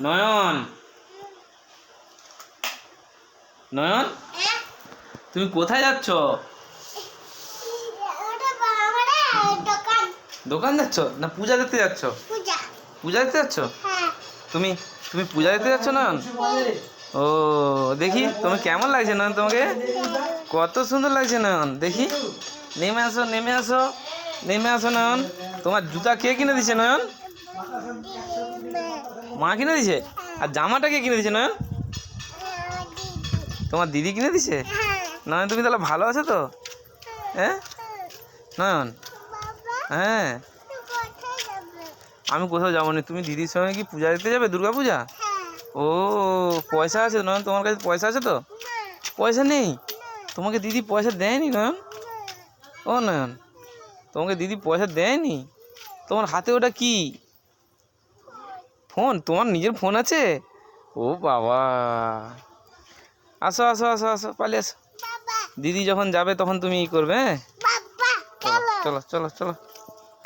নয়ন, নয়ন, তুমি কোথায় যাচ্ছ? দোকান যাচ্ছ না পূজা দেখতে যাচ্ছ? পূজা দেখতে যাচ্ছ? তুমি তুমি পূজা দেখতে যাচ্ছ নয়ন? ও দেখি তুমি কেমন লাগছে নয়ন, তোমাকে কত সুন্দর লাগছে নয়ন। দেখি নেমে আসো, নেমে আসো, নেমে আসো নয়ন। তোমার জুতা কে কিনে দিছে নয়ন? মা কিনে দিছে। আর জামাটা কে কিনে দিছে নয়ন? তোমার দিদি কিনে দিছে। নয়ন তুমি তাহলে ভালো আছো তো? হ্যাঁ নয়ন, হ্যাঁ আমি কোথাও যাবো না। তুমি দিদির সঙ্গে কি পূজা দেখতে যাবে, দুর্গা পূজা? ও পয়সা আছে নয়ন, তোমার কাছে পয়সা আছে তো? পয়সা নেই? তোমাকে দিদি পয়সা দেয়নি নয়ন? ও নয়ন, তোমাকে দিদি পয়সা দেয়নি? তোমার হাতে ওটা কি? ফোন? তোমার নিজের ফোন আছে? ও বাবা, আসো আসো আসো আসো, পালিয়ে আসো। দিদি যখন যাবে তখন তুমি ই করবে। হ্যাঁ চলো চলো চলো চলো।